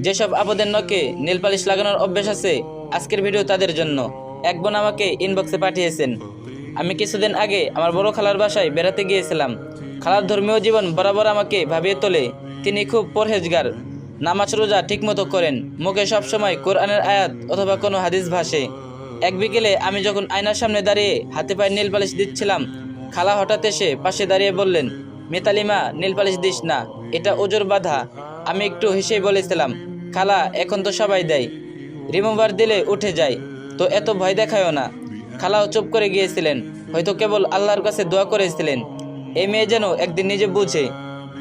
যেসব আপদের নখে nail polish লাগানোর অভ্যাস আছে, আজকের ভিডিও তাদের জন্য। এক বোন আমাকে ইনবক্সে পাঠিয়েছেন, আমি কিছুদিন আগে আমার বড় খালার বাসায় বেড়াতে গিয়েছিলাম। খালার ধর্মীয় জীবন বরাবর আমাকে ভাবিয়ে তোলে। তিনি খুব পরহেজগার, নামাজ রোজা ঠিকমতো করেন, মুখে সবসময় কোরআনের আয়াত অথবা কোনো হাদিস ভাসে। এক বিকেলে আমি যখন আয়নার সামনে দাঁড়িয়ে হাতে পায়ে নেল পালিশ দিচ্ছিলাম, খালা হঠাৎ এসে পাশে দাঁড়িয়ে বললেন, মিতালি মা, নেল পালিশ দিস না, এটা ওজোর বাধা। আমি একটু হেসেই বলেছিলাম, খালা এখন তো সবাই দেয়, রিমুভার দিলে উঠে যায়, তো এত ভয় দেখায়ও না। খালাও চুপ করে গিয়েছিলেন, হয়তো কেবল আল্লাহর কাছে দোয়া করেছিলেন এই মেয়ে যেন একদিন নিজে বুঝে।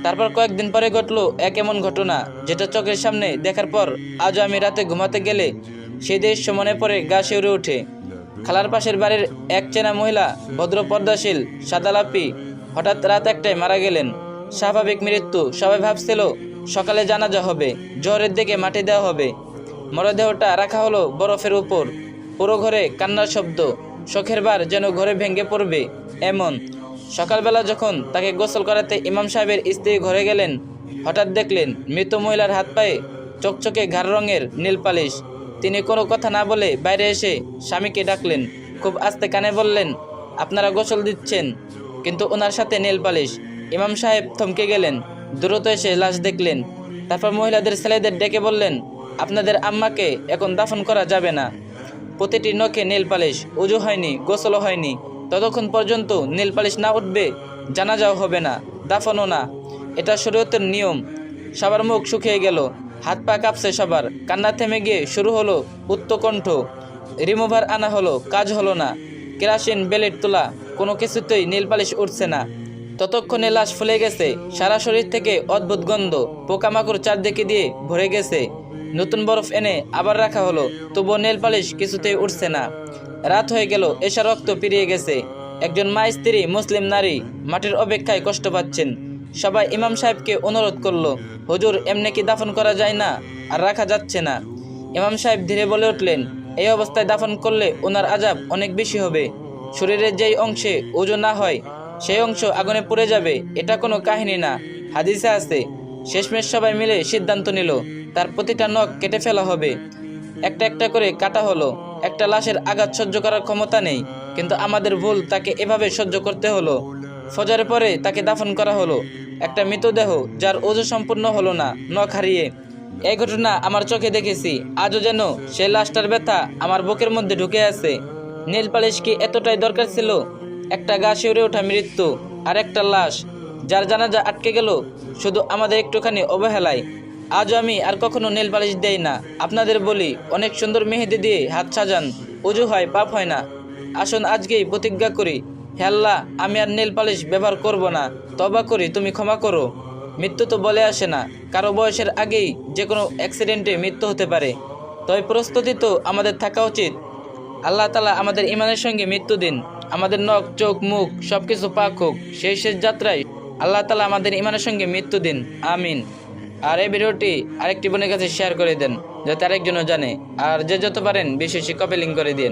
তারপর কয়েকদিন পরে ঘটলো এক এমন ঘটনা, যেটা চোখের সামনে দেখার পর আজও আমি রাতে ঘুমাতে গেলে সেই দৃশ্য মনে পড়ে, গা শিউরে ওঠে। খালার পাশের বাড়ির এক চেনা মহিলা, ভদ্র পর্দাশীল, সাদালাপি, হঠাৎ রাত একটায় মারা গেলেন। স্বাভাবিক মৃত্যু। সবাই ভাবছিল সকালে জানাজা হবে, জোহরের দিকে মাটি দেওয়া হবে। মরদেহটা রাখা হলো বরফের উপর। পুরো ঘরে কান্নার শব্দ, শোকের বার যেন ঘরে ভেঙে পড়বে এমন। সকালবেলা যখন তাকে গোসল করাতে ইমাম সাহেবের স্ত্রী ঘরে গেলেন, হঠাৎ দেখলেন মৃত মহিলার হাত পায়ে চকচকে গাঢ় রঙের নীল পালিশ। তিনি কোনো কথা না বলে বাইরে এসে স্বামীকে ডাকলেন, খুব আস্তে কানে বললেন, আপনারা গোসল দিচ্ছেন, কিন্তু ওনার সাথে নীল পালিশ। ইমাম সাহেব থমকে গেলেন, দ্রুত এসে লাশ দেখলেন। তারপর মহিলাদের ছেলেদের ডেকে বললেন, আপনাদের আম্মাকে এখন দাফন করা যাবে না। প্রতিটি নখে নীল পালিশ, উজু হয়নি, গোসলও হয়নি, ততক্ষণ পর্যন্ত নীল পালিশ না উঠবে জানাজাও হবে না, দাফনও না। এটা শরীয়তের নিয়ম। সবার মুখ শুকিয়ে গেল, হাত পা কাঁপছে সবার, কান্না থেমে গিয়ে শুরু হলো উত্তকণ্ঠ। রিমুভার আনা হলো, কাজ হলো না। কেরাসিন, বেলেট তোলা, কোনো কিছুতেই নীল পালিশ উঠছে না। ততক্ষণে লাশ ফুলে গেছে, সারা শরীর থেকে অদ্ভুত গন্ধ, পোকামাকড় চারদিকে দিয়ে ভরে গেছে। নতুন বরফ এনে আবার রাখা হলো, তবুও নেল পালিশ কিছুতেই উঠছে না। রাত হয়ে গেল, এসা রক্ত পেরিয়ে গেছে। একজন মা স্ত্রী মুসলিম নারী মাটির অপেক্ষায় কষ্ট পাচ্ছেন। সবাই ইমাম সাহেবকে অনুরোধ করলো, হুজুর, এমনি কি দাফন করা যায় না, আর রাখা যাচ্ছে না। ইমাম সাহেব ধীরে বলে উঠলেন, এই অবস্থায় দাফন করলে ওনার আযাব অনেক বেশি হবে। শরীরের যেই অংশে ওজু না হয় সেই অংশ আগুনে পুড়ে যাবে। এটা কোনো কাহিনী না, হাদিসে আছে। শেষমেশ সবাই মিলে সিদ্ধান্ত নিল, তার প্রতিটা নখ কেটে ফেলা হবে। একটা একটা করে কাটা হলো। একটা লাশের আঘাত সহ্য করার ক্ষমতা নেই, কিন্তু আমাদের ভুল তাকে এভাবে সহ্য করতে হলো। ফজরের পরে তাকে দাফন করা হলো, একটা মৃতদেহ যার ওজু সম্পূর্ণ হলো না, নখ হারিয়ে। এই ঘটনা আমার চোখে দেখেছি, আজও যেন সেই লাশটার ব্যথা আমার বুকের মধ্যে ঢুকে আছে। নীল পালিশ কি এতটাই দরকার ছিল? একটা গা শিউরে ওঠা মৃত্যু, আর একটা লাশ যার জানাজা আটকে গেল শুধু আমাদের একটুখানি অবহেলায়। আজও আমি আর কখনো নেল পালিশ দেই না। আপনাদের বলি, অনেক সুন্দর মেহেদি দিয়ে হাত সাজান, উজু হয়, পাপ হয় না। আসুন আজকেই প্রতিজ্ঞা করি, হে আল্লাহ, আমি আর নেল পালিশ ব্যবহার করব না। তওবা করি, তুমি ক্ষমা করো। মৃত্যু তো বলে আসে না, কারো বয়সের আগেই যে কোনো অ্যাক্সিডেন্টে মৃত্যু হতে পারে। তবে প্রস্তুতি তো আমাদের থাকা উচিত। আল্লাহ তাআলা আমাদের ইমানের সঙ্গে মৃত্যু দিন, আমাদের নখ, চোখ, মুখ সবকিছু পাক হোক। সেই শেষ যাত্রায় আল্লাহ তাআলা আমাদের ইমানের সঙ্গে মৃত্যু দিন, আমিন। আর এই ভিডিওটি আরেকটি বোনের কাছে শেয়ার করে দেন, যাতে আরেকজনও জানে। আর যে যত পারেন বেশি বেশি কপি লিঙ্ক করে দিন।